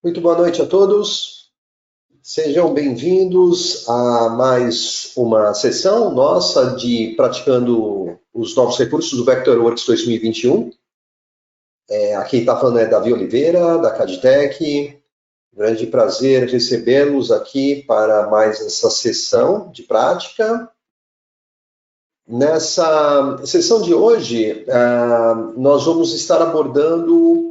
Muito boa noite a todos. Sejam bem-vindos a mais uma sessão nossa de praticando os novos recursos do Vectorworks 2021. Aqui está falando Davi Oliveira, da Cadtech. Grande prazer recebê-los aqui para mais essa sessão de prática. Nessa sessão de hoje, nós vamos estar abordando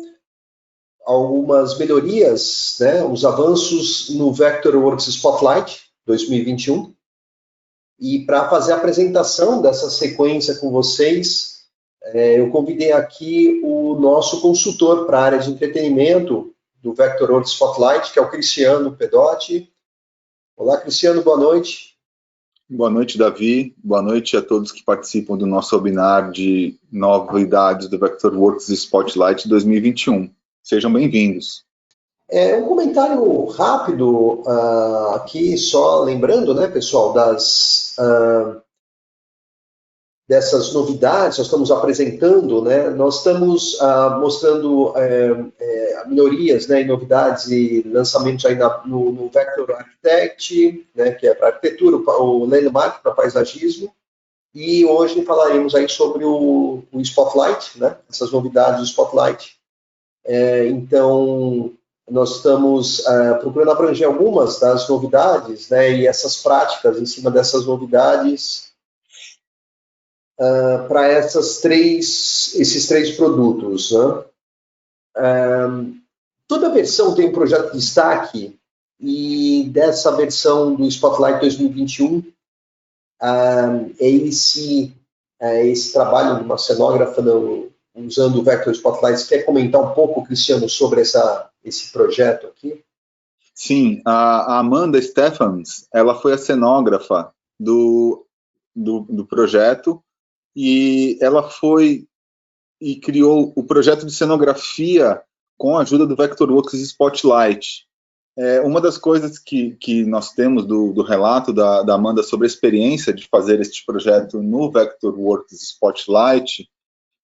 algumas melhorias, né, os avanços no Vectorworks Spotlight 2021. E para fazer a apresentação dessa sequência com vocês, eu convidei aqui o nosso consultor para a área de entretenimento do Vectorworks Spotlight, que é o Cristiano Pedotti. Olá, Cristiano, boa noite. Boa noite, Davi. Boa noite a todos que participam do nosso webinar de novidades do Vectorworks Spotlight 2021. Sejam bem-vindos. Um comentário rápido aqui, só lembrando, né, pessoal, dessas novidades, nós estamos apresentando, né, nós estamos mostrando melhorias, né, e novidades e lançamentos aí no Vector Architect, né, que é para arquitetura, o Landmark para paisagismo, e hoje falaremos aí sobre o Spotlight, né, essas novidades do Spotlight. Então, nós estamos procurando abranger algumas das novidades, né, e essas práticas em cima dessas novidades para esses três produtos. Né? Toda versão tem um projeto de destaque, e dessa versão do Spotlight 2021, esse trabalho de uma cenógrafa usando o Vector Spotlight. Você quer comentar um pouco, Cristiano, sobre esse projeto aqui? Sim, a Amanda Stephens, ela foi a cenógrafa do projeto, e ela foi e criou o projeto de cenografia com a ajuda do Vectorworks Spotlight. Uma das coisas que nós temos do relato da Amanda sobre a experiência de fazer este projeto no Vectorworks Spotlight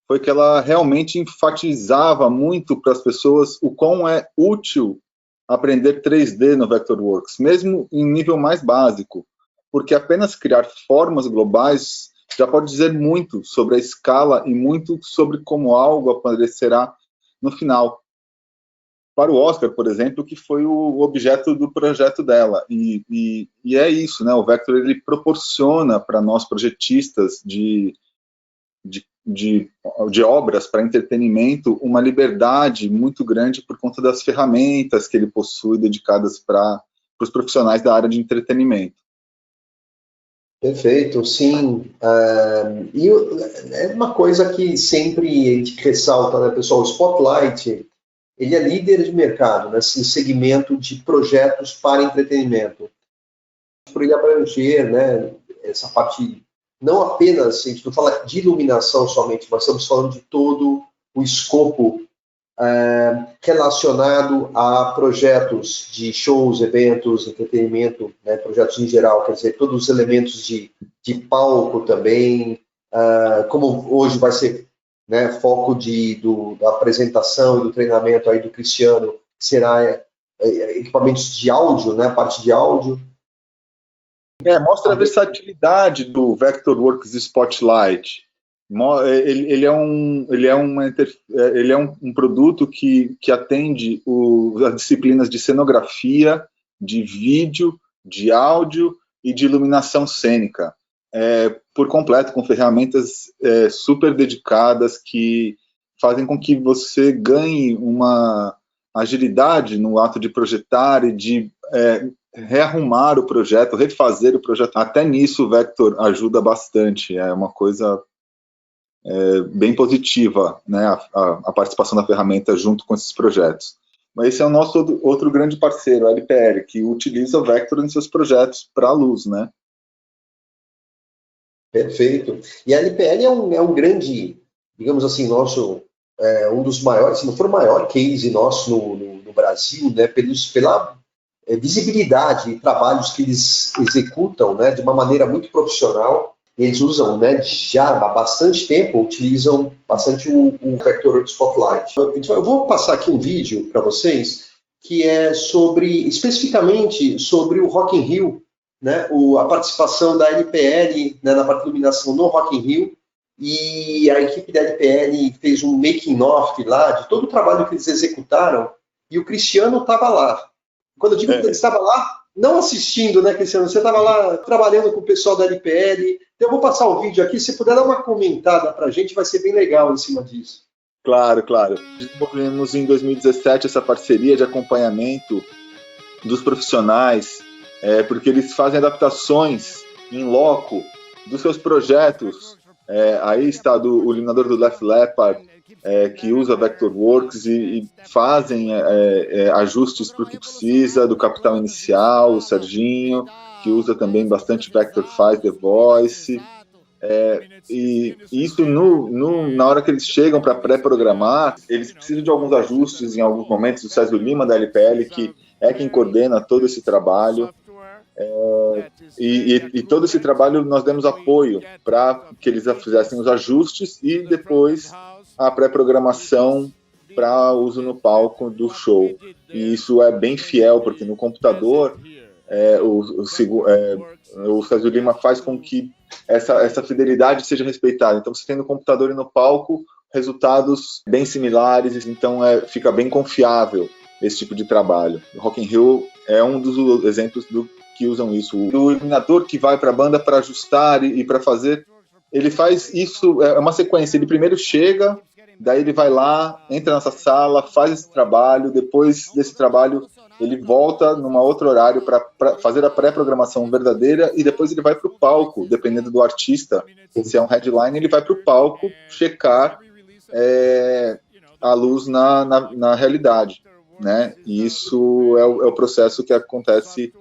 foi que ela realmente enfatizava muito para as pessoas o quão é útil aprender 3D no Vectorworks, mesmo em nível mais básico, porque apenas criar formas globais já pode dizer muito sobre a escala e muito sobre como algo aparecerá no final. Para o Oscar, por exemplo, que foi o objeto do projeto dela. E é isso, né? O Vector ele proporciona para nós projetistas de obras para entretenimento uma liberdade muito grande por conta das ferramentas que ele possui dedicadas para os profissionais da área de entretenimento. Perfeito, sim. E é uma coisa que sempre a gente ressalta, né, pessoal? O Spotlight, ele é líder de mercado nesse segmento de projetos para entretenimento. Por ele abranger, né, essa parte, não apenas, a gente não fala de iluminação somente, mas estamos falando de todo o escopo relacionado a projetos de shows, eventos, entretenimento, né, projetos em geral, quer dizer, todos os elementos de palco também, como hoje vai ser, né, foco da apresentação e do treinamento aí do Cristiano, será equipamentos de áudio, né, parte de áudio. Mostra a versatilidade do Vectorworks Spotlight. Ele é um produto que atende as disciplinas de cenografia, de vídeo, de áudio e de iluminação cênica, por completo, com ferramentas super dedicadas que fazem com que você ganhe uma agilidade no ato de projetar e de rearrumar o projeto, refazer o projeto. Até nisso o Vector ajuda bastante, é uma coisa bem positiva, né, a participação da ferramenta junto com esses projetos. Mas esse é o nosso outro grande parceiro, a LPL, que utiliza o Vector em seus projetos para a luz, né? Perfeito. E a LPL é um grande, digamos assim, um dos maiores, se não for o maior case nosso no Brasil, né, pela visibilidade e trabalhos que eles executam, né, de uma maneira muito profissional. Eles usam, né, já há bastante tempo, utilizam bastante o Vector Spotlight. Então, eu vou passar aqui um vídeo para vocês que é especificamente sobre o Rock in Rio, né, a participação da LPL, né, na parte de iluminação no Rock in Rio, e a equipe da LPL fez um making-off lá de todo o trabalho que eles executaram, e o Cristiano estava lá. Quando eu digo que ele estava lá, não assistindo, né, Cristiano? Você estava lá trabalhando com o pessoal da LPL. Então eu vou passar o vídeo aqui, se puder dar uma comentada para a gente, vai ser bem legal em cima disso. Claro, claro. Desenvolvemos em 2017 essa parceria de acompanhamento dos profissionais, porque eles fazem adaptações em loco dos seus projetos. Aí está o iluminador do Def Leppard, que usa Vectorworks e fazem ajustes para o que precisa, do Capital Inicial, o Serginho, que usa também bastante Vector 5 The Voice. E isso na hora que eles chegam para pré-programar, eles precisam de alguns ajustes em alguns momentos. O César Lima da LPL, que é quem coordena todo esse trabalho, e todo esse trabalho nós demos apoio para que eles fizessem os ajustes e depois a pré-programação para uso no palco do show. E isso é bem fiel, porque no computador o César Lima faz com que essa fidelidade seja respeitada. Então você tem no computador e no palco resultados bem similares, então fica bem confiável esse tipo de trabalho. O Rock in Rio é um dos exemplos que usam isso. O iluminador que vai para a banda para ajustar e para fazer, ele faz isso, é uma sequência. Ele primeiro chega, daí ele vai lá, entra nessa sala, faz esse trabalho, depois desse trabalho ele volta num outro horário para fazer a pré-programação verdadeira e depois ele vai para o palco, dependendo do artista. Se é um headline, ele vai para o palco checar a luz na realidade, né? E isso é o processo que acontece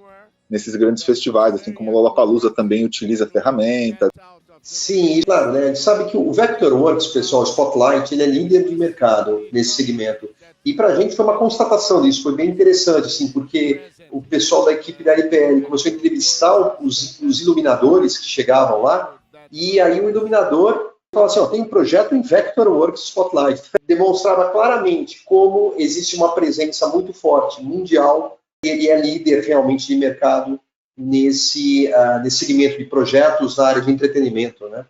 nesses grandes festivais, assim como o Lollapalooza também utiliza a ferramenta. Sim, claro, né? A gente sabe que o Vectorworks, pessoal, o Spotlight, ele é líder de mercado nesse segmento. E para a gente foi uma constatação disso, foi bem interessante, assim, porque o pessoal da equipe da LPL começou a entrevistar os iluminadores que chegavam lá, e aí o iluminador falava assim, tem um projeto em Vectorworks Spotlight. Demonstrava claramente como existe uma presença muito forte mundial, e ele é líder realmente de mercado nesse segmento de projetos na área de entretenimento, né?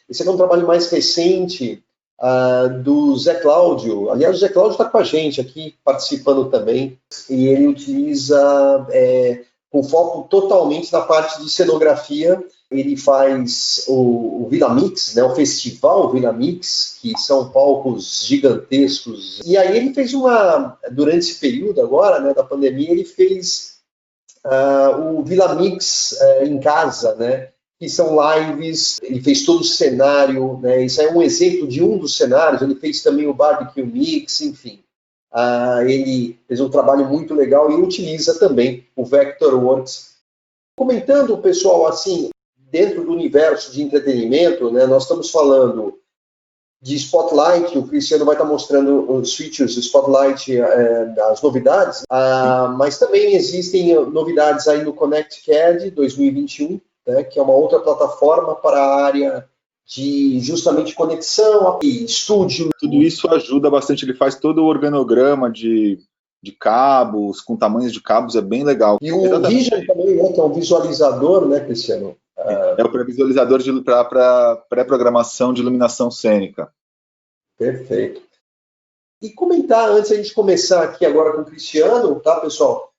Esse é um trabalho mais recente do Zé Cláudio. Aliás, o Zé Cláudio está com a gente aqui, participando também, e ele utiliza com foco totalmente na parte de cenografia. Ele faz o Vila Mix, né, o festival Vila Mix, que são palcos gigantescos. E aí ele fez durante esse período agora, né, da pandemia, ele fez o Vila Mix em casa, né? Que são lives, ele fez todo o cenário, né? Isso é um exemplo de um dos cenários, ele fez também o Barbecue Mix, enfim. Ele fez um trabalho muito legal e utiliza também o Vectorworks. Comentando, pessoal, assim, dentro do universo de entretenimento, né? Nós estamos falando de Spotlight, o Cristiano vai estar mostrando os features do Spotlight, as novidades, mas também existem novidades aí no ConnectCAD 2021, né, que é uma outra plataforma para a área de justamente conexão, estúdio. Tudo isso ajuda bastante, ele faz todo o organograma de cabos, com tamanhos de cabos, é bem legal. E o Vision também, né, que é um visualizador, né, Cristiano? É o pré-visualizador para pré-programação de iluminação cênica. Perfeito. E comentar, antes de a gente começar aqui agora com o Cristiano, tá, pessoal?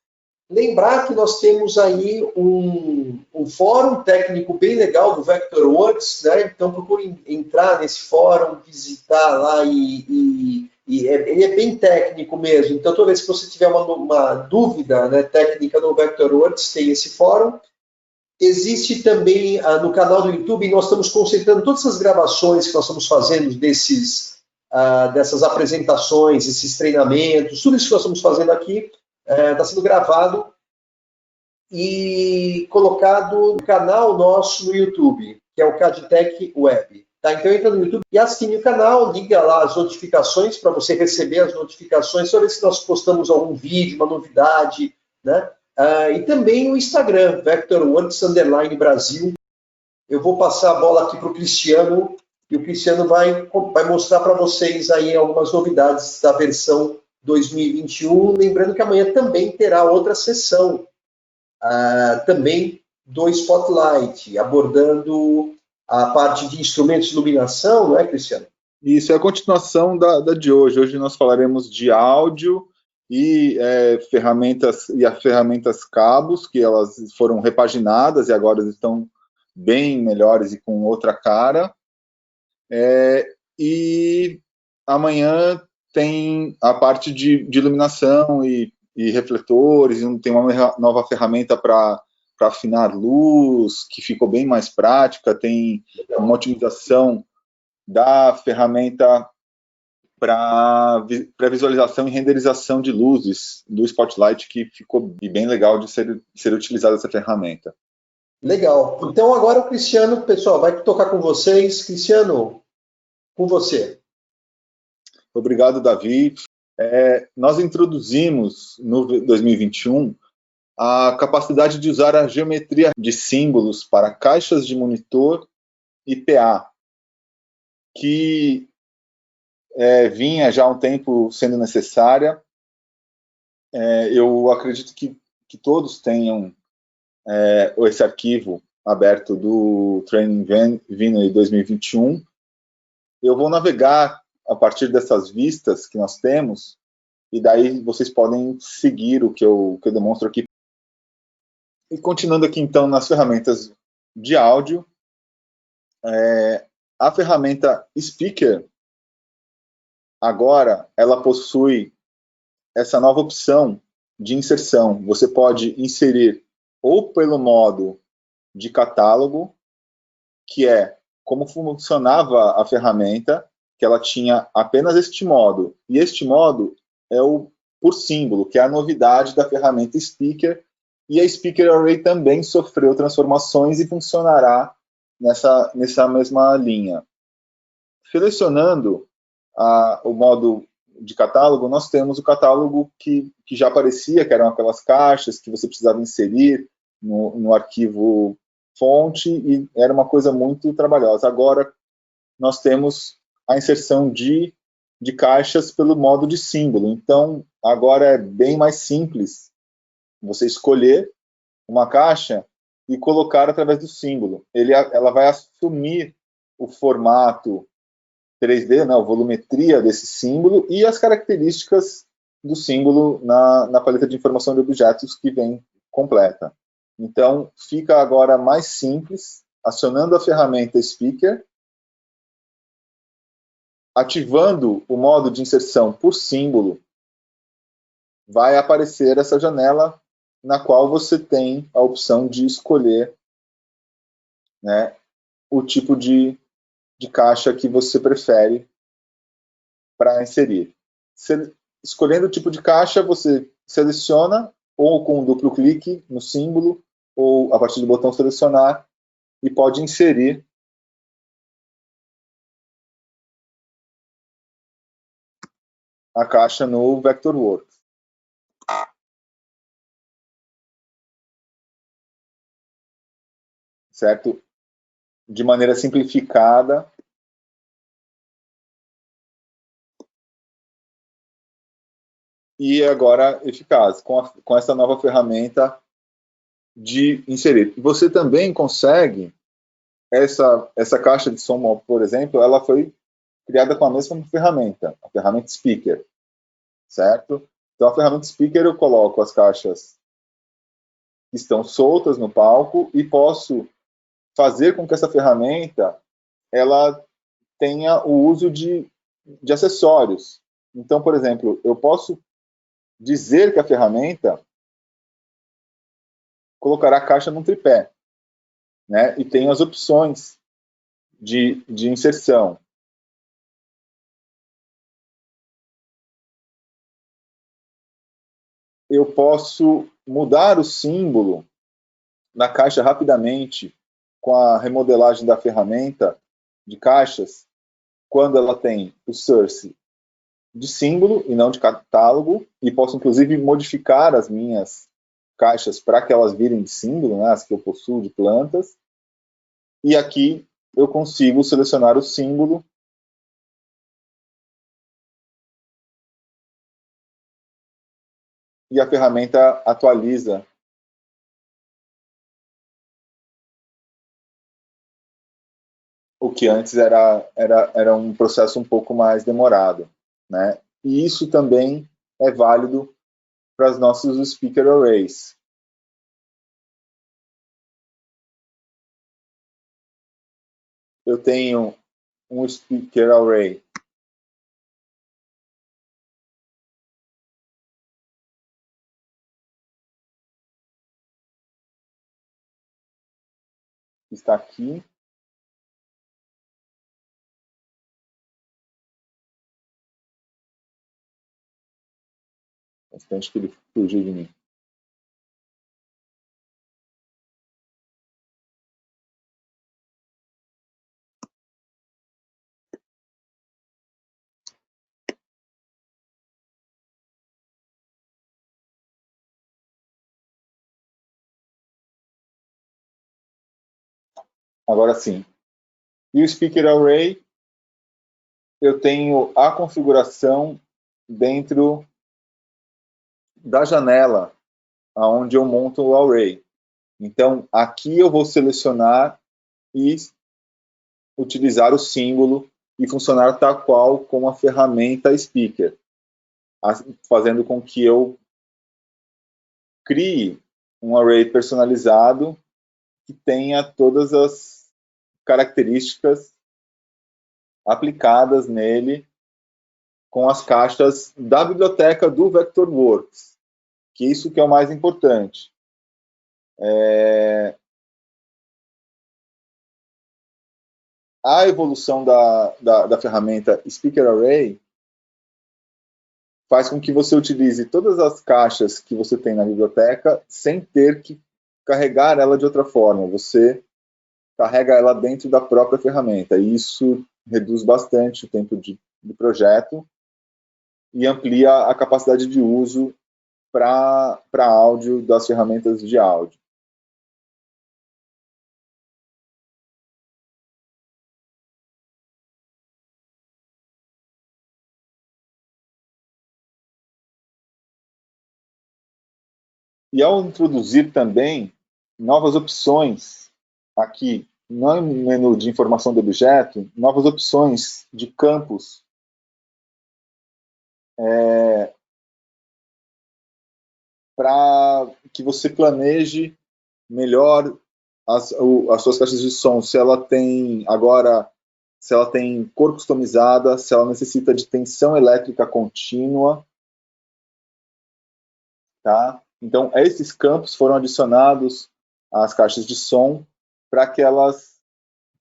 Lembrar que nós temos aí um fórum técnico bem legal do Vectorworks, né? Então procurem entrar nesse fórum, visitar lá ele é bem técnico mesmo. Então toda vez que você tiver uma dúvida, né, técnica do Vectorworks, tem esse fórum. Existe também no canal do YouTube, nós estamos concentrando todas essas gravações que nós estamos fazendo dessas apresentações, esses treinamentos, tudo isso que nós estamos fazendo aqui está sendo gravado e colocado no canal nosso no YouTube, que é o CADTech Web. Tá? Então entra no YouTube e assine o canal, liga lá as notificações para você receber as notificações toda vez que nós postamos algum vídeo, uma novidade, né? E também o Instagram, Vectorworks_Brasil. Eu vou passar a bola aqui para o Cristiano, e o Cristiano vai mostrar para vocês aí algumas novidades da versão 2021. Lembrando que amanhã também terá outra sessão, também do Spotlight, abordando a parte de instrumentos de iluminação, não é, Cristiano? Isso é a continuação da de hoje. Hoje nós falaremos de áudio e ferramentas cabos, que elas foram repaginadas e agora estão bem melhores e com outra cara. E amanhã tem a parte de iluminação e refletores, tem uma nova ferramenta para afinar luz, que ficou bem mais prática, tem uma otimização da ferramenta para visualização e renderização de luzes do Spotlight, que ficou bem legal de ser utilizada essa ferramenta. Legal. Então agora o Cristiano, pessoal, vai tocar com vocês. Cristiano, com você. Obrigado, Davi. Nós introduzimos no 2021 a capacidade de usar a geometria de símbolos para caixas de monitor e PA, que vinha já há um tempo sendo necessária. Eu acredito que todos tenham esse arquivo aberto do Training Vinyl 2021. Eu vou navegar a partir dessas vistas que nós temos, e daí vocês podem seguir o que eu demonstro aqui. E continuando aqui, então, nas ferramentas de áudio, a ferramenta Speaker, agora, ela possui essa nova opção de inserção. Você pode inserir ou pelo modo de catálogo, que é como funcionava a ferramenta, que ela tinha apenas este modo. E este modo é o por símbolo, que é a novidade da ferramenta Speaker. E a Speaker Array também sofreu transformações e funcionará nessa mesma linha. Selecionando o modo de catálogo, nós temos o catálogo que já aparecia, que eram aquelas caixas que você precisava inserir no arquivo fonte, e era uma coisa muito trabalhosa. Agora nós temos a inserção de caixas pelo modo de símbolo. Então, agora é bem mais simples você escolher uma caixa e colocar através do símbolo. Ela vai assumir o formato 3D, né, a volumetria desse símbolo e as características do símbolo na paleta de informação de objetos que vem completa. Então, fica agora mais simples, acionando a ferramenta Speaker, ativando o modo de inserção por símbolo, vai aparecer essa janela na qual você tem a opção de escolher, né, o tipo de caixa que você prefere para inserir. Escolhendo o tipo de caixa, você seleciona ou com um duplo clique no símbolo ou a partir do botão selecionar e pode inserir a caixa no Vectorworks. Certo? De maneira simplificada. E agora eficaz, com essa nova ferramenta de inserir. Você também consegue, essa caixa de som, por exemplo, ela foi criada com a mesma ferramenta, a ferramenta Speaker, certo? Então, a ferramenta Speaker, eu coloco as caixas que estão soltas no palco e posso fazer com que essa ferramenta ela tenha o uso de acessórios. Então, por exemplo, eu posso dizer que a ferramenta colocará a caixa num tripé, né? E tem as opções de inserção. Eu posso mudar o símbolo na caixa rapidamente com a remodelagem da ferramenta de caixas, quando ela tem o source de símbolo e não de catálogo, e posso inclusive modificar as minhas caixas para que elas virem de símbolo, né, as que eu possuo de plantas, e aqui eu consigo selecionar o símbolo e a ferramenta atualiza o que antes era um processo um pouco mais demorado, né? E isso também é válido para os nossos speaker arrays. Eu tenho um speaker array que está aqui. Bastante que ele fugiu de mim. Agora sim. E o speaker array, eu tenho a configuração dentro da janela onde eu monto o array. Então, aqui eu vou selecionar e utilizar o símbolo e funcionar tal qual como a ferramenta speaker, fazendo com que eu crie um array personalizado que tenha todas as características aplicadas nele com as caixas da biblioteca do Vectorworks, que isso que é o mais importante. A evolução da ferramenta Speaker Array faz com que você utilize todas as caixas que você tem na biblioteca sem ter que carregar ela de outra forma. Você carrega ela dentro da própria ferramenta. E isso reduz bastante o tempo de projeto e amplia a capacidade de uso para áudio das ferramentas de áudio. E ao introduzir também novas opções aqui no menu de informação do objeto, novas opções de campos para que você planeje melhor as suas caixas de som, se ela tem cor customizada, se ela necessita de tensão elétrica contínua, tá? Então, esses campos foram adicionados às caixas de som para que elas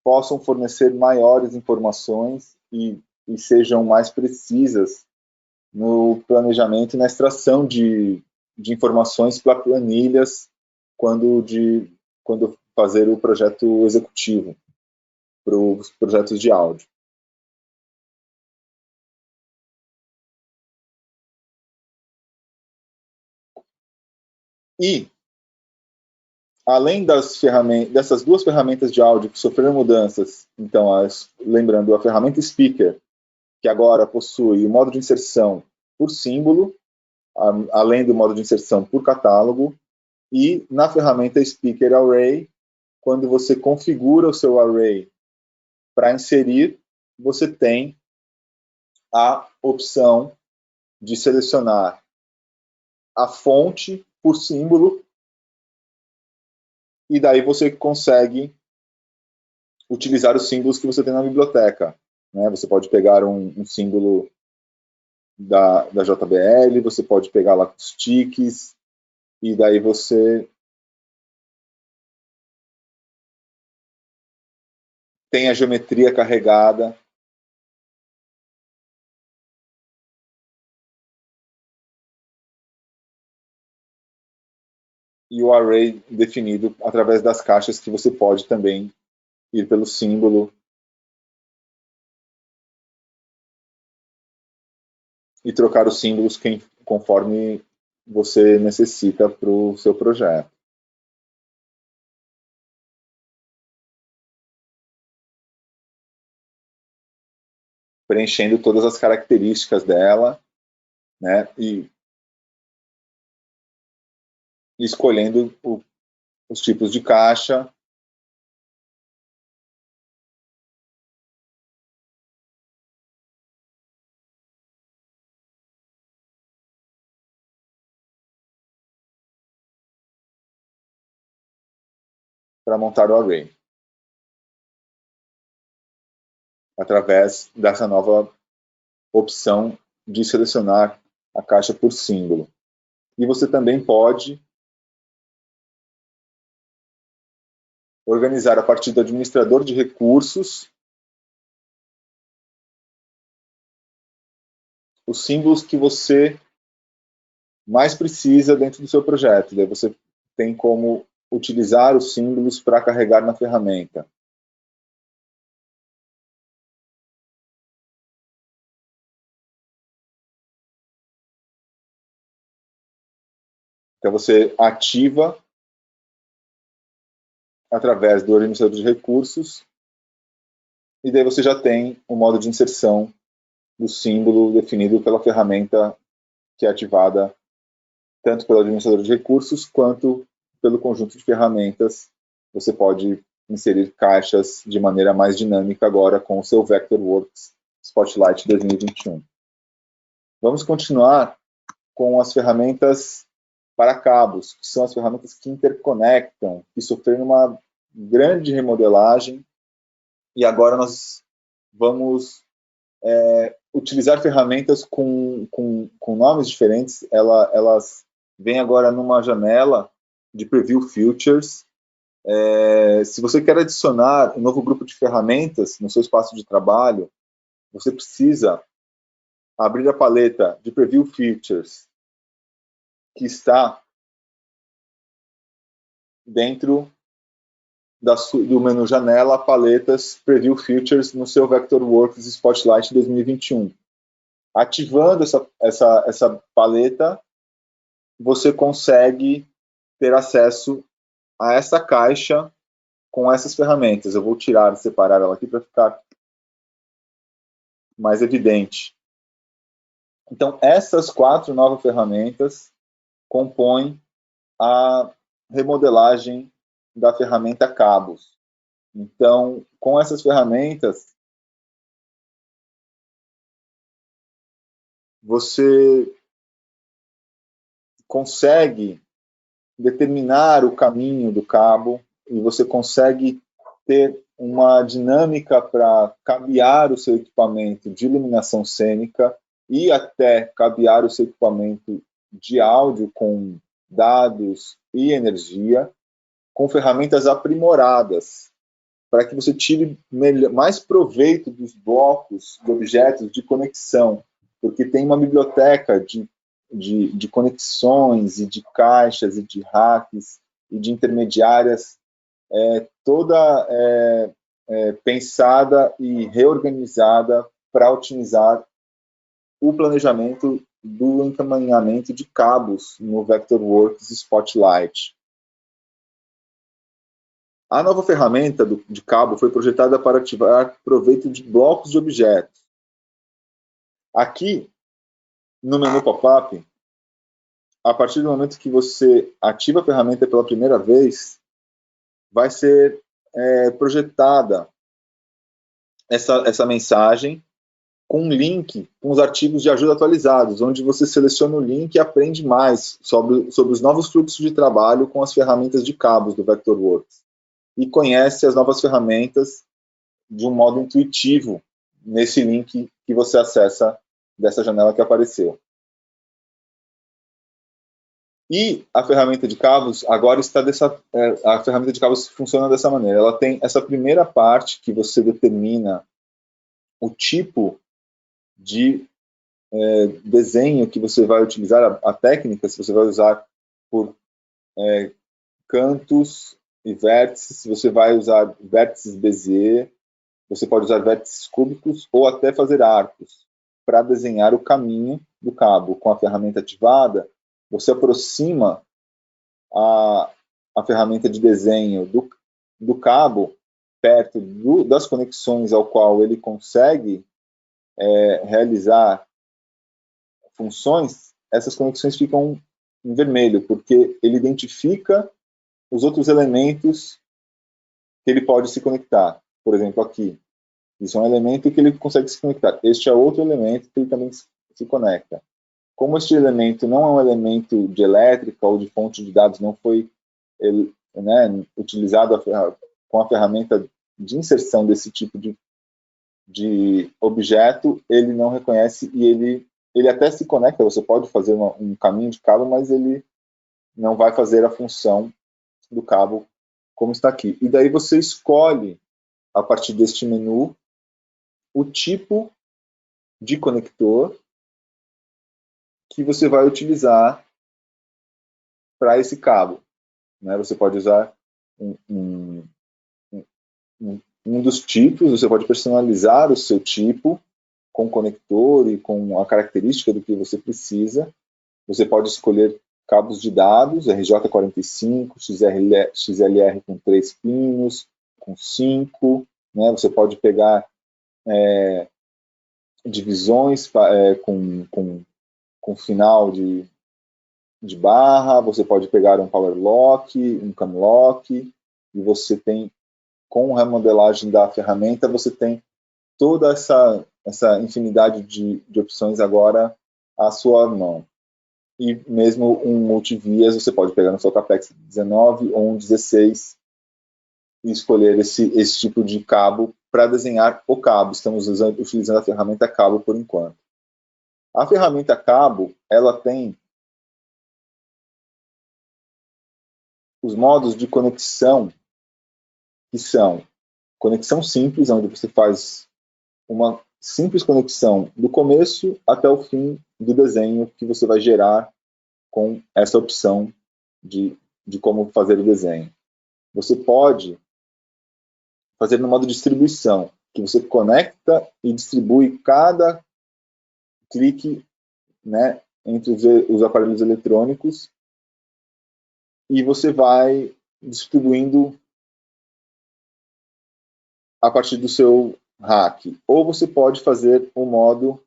possam fornecer maiores informações e sejam mais precisas no planejamento e na extração de informações para planilhas quando fazer o projeto executivo para os projetos de áudio. E, além dessas duas ferramentas de áudio que sofreram mudanças, então, lembrando, a ferramenta Speaker, que agora possui o modo de inserção por símbolo, além do modo de inserção por catálogo, e na ferramenta Speaker Array, quando você configura o seu array para inserir, você tem a opção de selecionar a fonte por símbolo e daí você consegue utilizar os símbolos que você tem na biblioteca. Né? Você pode pegar um símbolo da JBL, você pode pegar lá os tiques, e daí você tem a geometria carregada. E o array definido através das caixas que você pode também ir pelo símbolo e trocar os símbolos conforme você necessita para o seu projeto. Preenchendo todas as características dela, né? E escolhendo os tipos de caixa. Para montar o array, através dessa nova opção de selecionar a caixa por símbolo. E você também pode organizar a partir do administrador de recursos os símbolos que você mais precisa dentro do seu projeto. Daí você tem como utilizar os símbolos para carregar na ferramenta. Então você ativa através do administrador de recursos e daí você já tem o modo de inserção do símbolo definido pela ferramenta que é ativada tanto pelo administrador de recursos quanto pelo conjunto de ferramentas. Você pode inserir caixas de maneira mais dinâmica agora com o seu Vectorworks Spotlight 2021. Vamos continuar com as ferramentas para cabos, que são as ferramentas que interconectam, que sofreram uma grande remodelagem, e agora nós vamos utilizar ferramentas com nomes diferentes. Elas vêm agora numa janela de Preview Features. Se você quer adicionar um novo grupo de ferramentas no seu espaço de trabalho, você precisa abrir a paleta de Preview Features que está dentro do menu Janela, Paletas, Preview Features no seu Vectorworks Spotlight 2021. Ativando essa paleta, você consegue ter acesso a essa caixa com essas ferramentas. Eu vou tirar e separar ela aqui para ficar mais evidente. Então, essas 4 novas ferramentas compõem a remodelagem da ferramenta Cabos. Então, com essas ferramentas, você consegue determinar o caminho do cabo e você consegue ter uma dinâmica para cabear o seu equipamento de iluminação cênica e até cabear o seu equipamento de áudio com dados e energia, com ferramentas aprimoradas, para que você tire mais proveito dos blocos, de objetos de conexão, porque tem uma biblioteca de conexões e de caixas e de racks e de intermediárias toda pensada e reorganizada para otimizar o planejamento do encaminhamento de cabos no Vectorworks Spotlight. A nova ferramenta de cabo foi projetada para ativar proveito de blocos de objetos. Aqui, no menu pop-up, a partir do momento que você ativa a ferramenta pela primeira vez, vai ser projetada essa mensagem com um link com os artigos de ajuda atualizados, onde você seleciona o link e aprende mais sobre os novos fluxos de trabalho com as ferramentas de cabos do Vectorworks. E conhece as novas ferramentas de um modo intuitivo nesse link que você acessa dessa janela que apareceu. E a ferramenta de cabos agora está a ferramenta de cabos funciona dessa maneira. Ela tem essa primeira parte que você determina o tipo de desenho que você vai utilizar, a técnica, se você vai usar por cantos e vértices, se você vai usar vértices Bezier, você pode usar vértices cúbicos ou até fazer arcos para desenhar o caminho do cabo. Com a ferramenta ativada, você aproxima a ferramenta de desenho do cabo perto das conexões ao qual ele consegue realizar funções. Essas conexões ficam em vermelho, porque ele identifica os outros elementos que ele pode se conectar. Por exemplo, aqui, isso é um elemento que ele consegue se conectar. Este é outro elemento que ele também se conecta. Como este elemento não é um elemento de elétrica ou de fonte de dados, não foi utilizado com a ferramenta de inserção desse tipo de objeto, ele não reconhece e ele até se conecta. Você pode fazer um caminho de cabo, mas ele não vai fazer a função do cabo como está aqui. E daí você escolhe, a partir deste menu, o tipo de conector que você vai utilizar para esse cabo. Né? Você pode usar um dos tipos, você pode personalizar o seu tipo com o conector e com a característica do que você precisa. Você pode escolher cabos de dados, RJ45, XLR com 3 pinos, com 5. Né? Você pode pegar divisões com final de barra, você pode pegar um power lock, um cam lock, e você tem, com a remodelagem da ferramenta, você tem toda essa infinidade de opções agora à sua mão. E mesmo um multivias, você pode pegar no seu Capex 19 ou um 16 e escolher esse tipo de cabo para desenhar o cabo. Estamos utilizando a ferramenta cabo por enquanto. A ferramenta cabo, ela tem os modos de conexão, que são conexão simples, onde você faz uma simples conexão do começo até o fim do desenho que você vai gerar com essa opção de como fazer o desenho. Você pode fazer no modo distribuição, que você conecta e distribui cada clique, né, entre os aparelhos eletrônicos, e você vai distribuindo a partir do seu rack. Ou você pode fazer um modo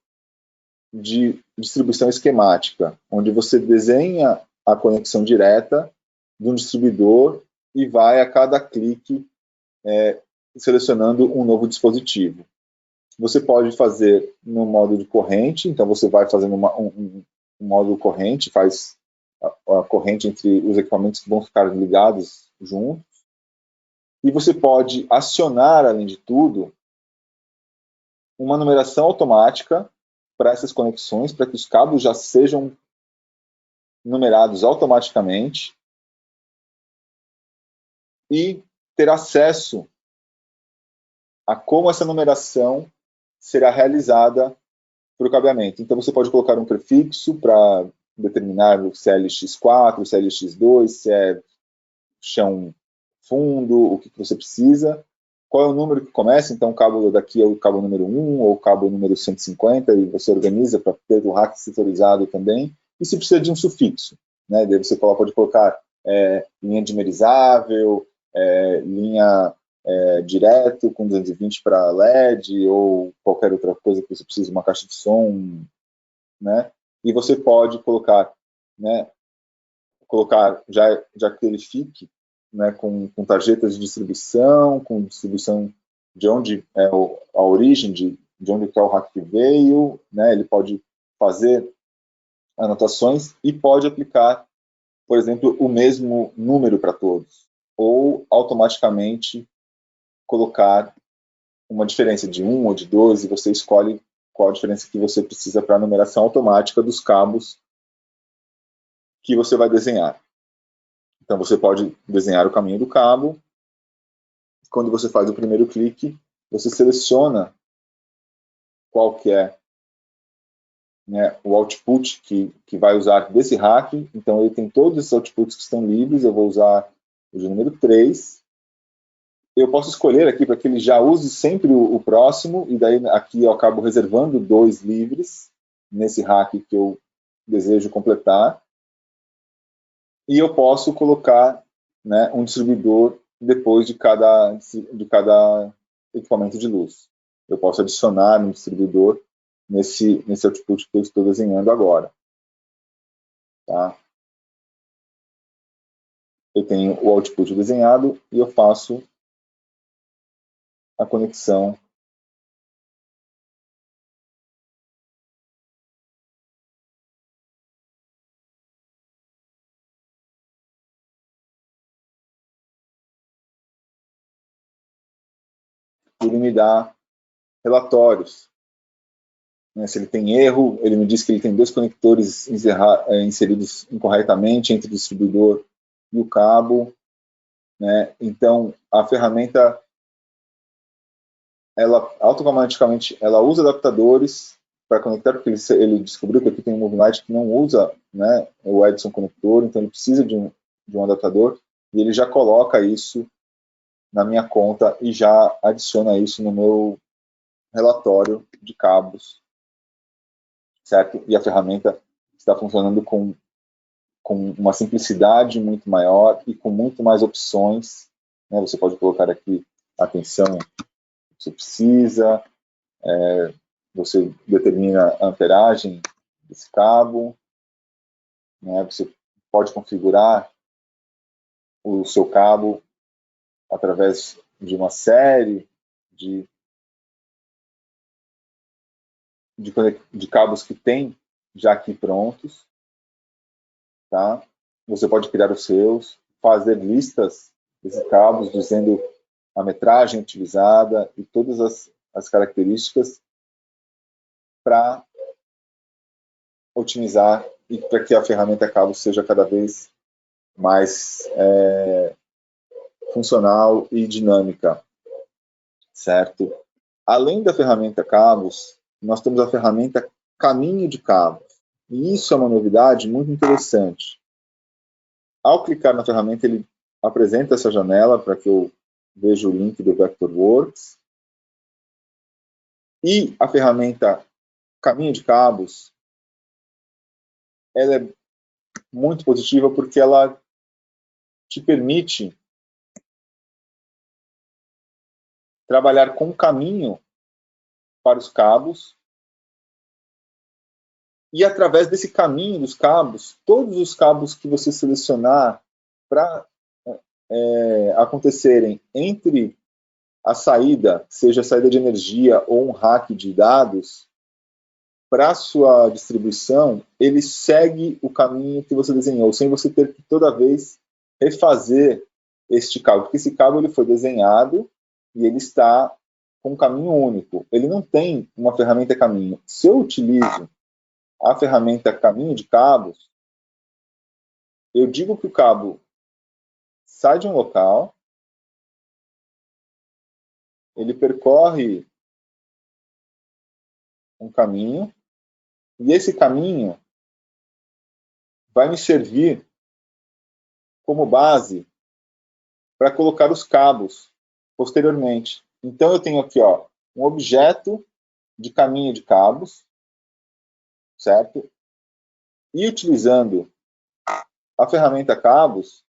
de distribuição esquemática, onde você desenha a conexão direta de um distribuidor e vai a cada clique selecionando um novo dispositivo. Você pode fazer no modo de corrente, então você vai fazendo um modo corrente, faz a corrente entre os equipamentos que vão ficar ligados juntos. E você pode acionar, além de tudo, uma numeração automática para essas conexões, para que os cabos já sejam numerados automaticamente e ter acesso a como essa numeração será realizada para o cabeamento. Então você pode colocar um prefixo para determinar se é LX4, se é LX2, se é chão fundo, o que você precisa, qual é o número que começa, então o cabo daqui é o cabo número 1 ou o cabo número 150, e você organiza para ter o rack setorizado também, e se precisa de um sufixo, né? Daí você pode colocar linha dimerizável, linha direto com 220 para LED, ou qualquer outra coisa que você precise, uma caixa de som, né? E você pode colocar, né, já que ele fique, né, com tarjetas de distribuição, com distribuição de onde é a origem, de onde que é o rack que veio, né, ele pode fazer anotações e pode aplicar, por exemplo, o mesmo número para todos, ou automaticamente colocar uma diferença de 1 ou de 2, e você escolhe qual a diferença que você precisa para a numeração automática dos cabos que você vai desenhar. Então você pode desenhar o caminho do cabo. Quando você faz o primeiro clique, você seleciona qual que é, né, o output que vai usar desse rack. Então ele tem todos esses outputs que estão livres. Eu vou usar o de número 3. Eu posso escolher aqui para que ele já use sempre o próximo, e daí aqui eu acabo reservando 2 livres nesse rack que eu desejo completar. E eu posso colocar, né, um distribuidor depois de cada equipamento de luz. Eu posso adicionar um distribuidor nesse output que eu estou desenhando agora. Tá? eu tenho o output desenhado e eu faço a conexão e ele me dá relatórios. Se ele tem erro, ele me diz que ele tem 2 conectores inseridos incorretamente entre o distribuidor e o cabo. Então, a ferramenta, ela automaticamente ela usa adaptadores para conectar, porque ele descobriu que aqui tem um Moving Light que não usa o Edison conector, então ele precisa de um adaptador, e ele já coloca isso na minha conta e já adiciona isso no meu relatório de cabos, certo? E a ferramenta está funcionando com uma simplicidade muito maior e com muito mais opções. Você pode colocar aqui a tensão que você precisa, você determina a amperagem desse cabo, você pode configurar o seu cabo através de uma série de cabos que tem já aqui prontos, tá? Você pode criar os seus, fazer listas desses cabos dizendo a metragem utilizada e todas as características para otimizar e para que a ferramenta cabo seja cada vez mais funcional e dinâmica, certo? Além da ferramenta cabos, nós temos a ferramenta caminho de cabos. E isso é uma novidade muito interessante. Ao clicar na ferramenta, ele apresenta essa janela para que eu veja o link do Vectorworks. E a ferramenta caminho de cabos, ela é muito positiva porque ela te permite trabalhar com caminho para os cabos e através desse caminho dos cabos, todos os cabos que você selecionar para acontecerem entre a saída, seja a saída de energia ou um rack de dados, para a sua distribuição, ele segue o caminho que você desenhou, sem você ter que toda vez refazer este cabo, porque esse cabo ele foi desenhado e ele está com um caminho único. Ele não tem uma ferramenta caminho. Se eu utilizo a ferramenta caminho de cabos, eu digo que o cabo sai de um local, ele percorre um caminho, e esse caminho vai me servir como base para colocar os cabos posteriormente. Então eu tenho aqui um objeto de caminho de cabos, certo? E utilizando a ferramenta cabos,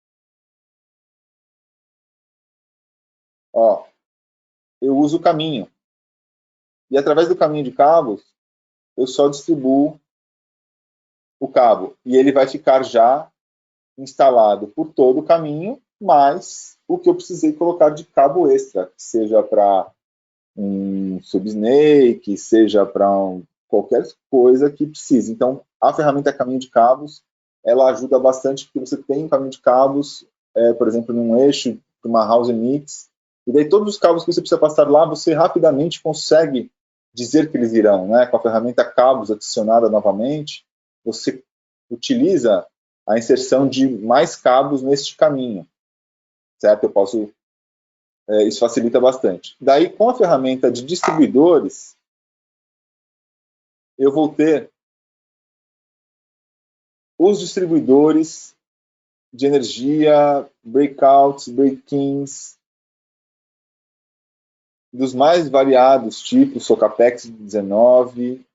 eu uso o caminho. E através do caminho de cabos, eu só distribuo o cabo. E ele vai ficar já instalado por todo o caminho, mais o que eu precisei colocar de cabo extra, seja para um subsnake, seja para qualquer coisa que precise. Então, a ferramenta caminho de cabos, ela ajuda bastante, porque você tem um caminho de cabos, por exemplo, num eixo, uma house mix, e daí todos os cabos que você precisa passar lá, você rapidamente consegue dizer que eles irão, Com a ferramenta cabos adicionada novamente, você utiliza a inserção de mais cabos neste caminho, certo? Isso facilita bastante. Daí, com a ferramenta de distribuidores, eu vou ter os distribuidores de energia, breakouts, break-ins, dos mais variados tipos, Socapex 19,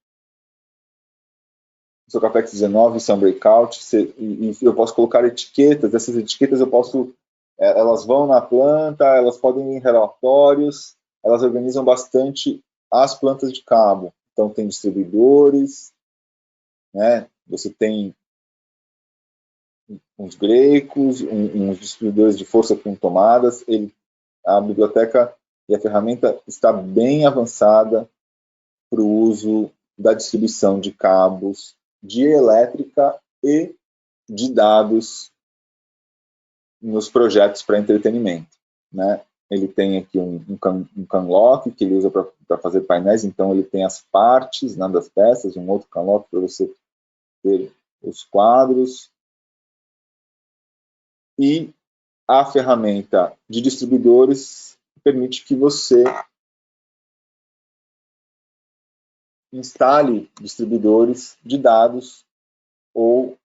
Socapex 19 são breakout, e eu posso colocar etiquetas, essas etiquetas elas vão na planta, elas podem ir em relatórios, elas organizam bastante as plantas de cabo. Então tem distribuidores, você tem uns Greicos, uns distribuidores de força com tomadas. A biblioteca e a ferramenta está bem avançada para o uso da distribuição de cabos de elétrica e de dados nos projetos para entretenimento, né? Ele tem aqui um canlock que ele usa para fazer painéis, então ele tem as partes, né, das peças, um outro canlock para você ver os quadros. E a ferramenta de distribuidores permite que você instale distribuidores de dados ou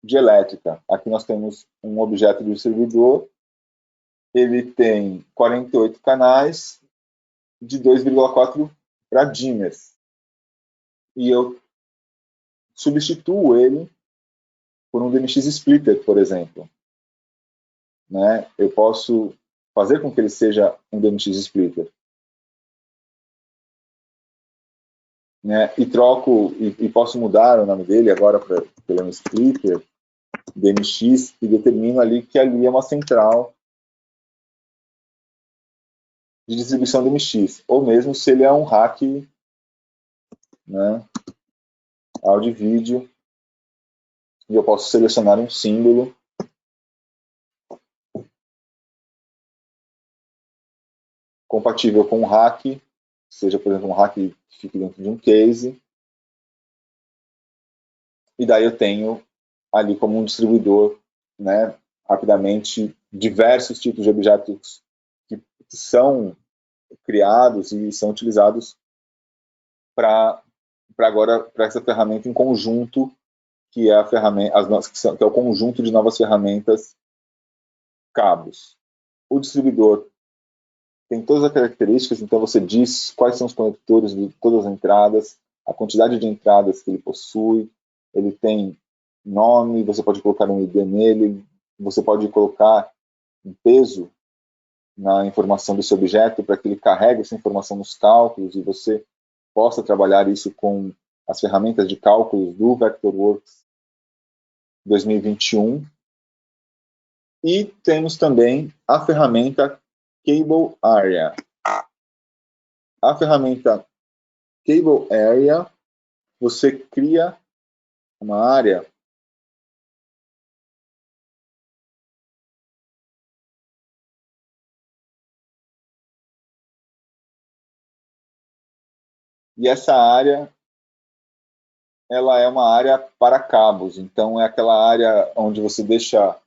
de elétrica. Aqui nós temos um objeto de distribuidor, ele tem 48 canais de 2,4 para dimmers. E eu substituo ele por um DMX splitter, por exemplo. Né? Eu posso fazer com que ele seja um DMX splitter. Né? E posso mudar o nome dele agora para um splitter, DMX, e determino ali que ali é uma central de distribuição DMX, ou mesmo se ele é um rack, né, áudio e vídeo, e eu posso selecionar um símbolo compatível com um rack, seja, por exemplo, um rack que fique dentro de um case, e daí eu tenho ali como um distribuidor, né, rapidamente, diversos tipos de objetos que são criados e são utilizados para essa ferramenta em conjunto, que é a ferramenta, que é o conjunto de novas ferramentas cabos. O distribuidor tem todas as características, então você diz quais são os conectores de todas as entradas, a quantidade de entradas que ele possui, ele tem nome, você pode colocar um ID nele, você pode colocar um peso na informação desse objeto para que ele carregue essa informação nos cálculos e você possa trabalhar isso com as ferramentas de cálculos do Vectorworks 2021. E temos também a ferramenta Cable Area. A ferramenta Cable Area, você cria uma área e essa área ela é uma área para cabos, então é aquela área onde você deixa,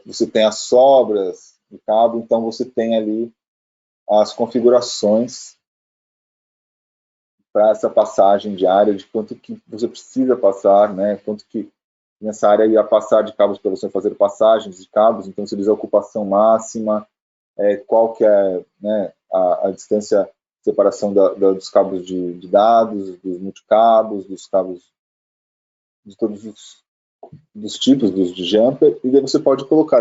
você tem as sobras de cabo, então você tem ali as configurações para essa passagem de área, de quanto que você precisa passar, né, quanto que nessa área ia passar de cabos para você fazer passagens de cabos, então você diz a ocupação máxima, qual que é, né, a distância de separação dos cabos de dados, dos multicabos, dos cabos de todos dos tipos de jumper, e daí você pode colocar,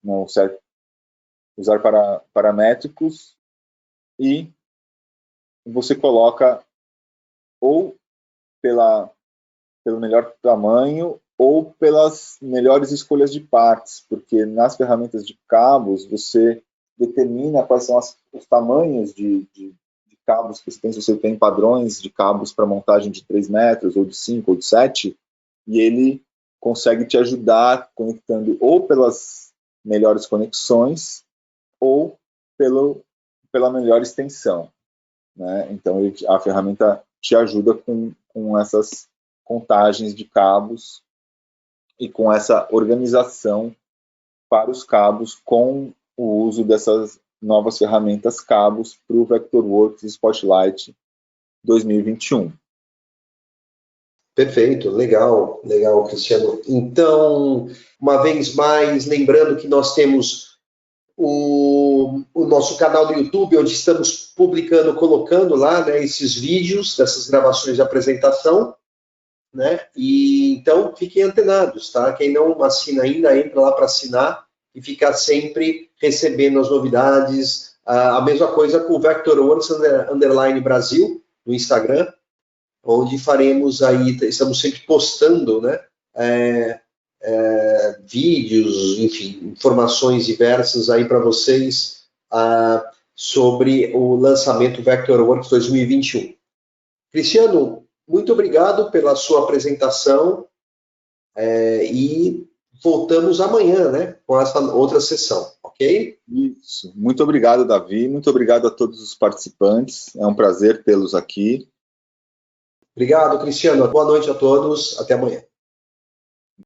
não, certo, usar paramétricos e você coloca ou pelo melhor tamanho ou pelas melhores escolhas de partes, porque nas ferramentas de cabos você determina quais são os tamanhos de cabos que você tem padrões de cabos para montagem de 3 metros, ou de 5, ou de 7, e ele consegue te ajudar conectando ou pelas melhores conexões ou pela melhor extensão. Né? Então a ferramenta te ajuda com essas contagens de cabos e com essa organização para os cabos com o uso dessas novas ferramentas cabos para o Vectorworks Spotlight 2021. Perfeito, legal, Cristiano. Então, uma vez mais, lembrando que nós temos o nosso canal do YouTube, onde estamos publicando, colocando lá, né, esses vídeos dessas gravações de apresentação, né? E então fiquem antenados, tá? Quem não assina ainda, entra lá para assinar e ficar sempre recebendo as novidades. A mesma coisa com o Vectorworks _ Brasil no Instagram, onde faremos aí, estamos sempre postando, né, vídeos, enfim, informações diversas aí para vocês sobre o lançamento Vectorworks 2021. Cristiano, muito obrigado pela sua apresentação e voltamos amanhã, né, com essa outra sessão, ok? Isso. Muito obrigado, Davi. Muito obrigado a todos os participantes. É um prazer tê-los aqui. Obrigado, Cristiano. Boa noite a todos. Até amanhã.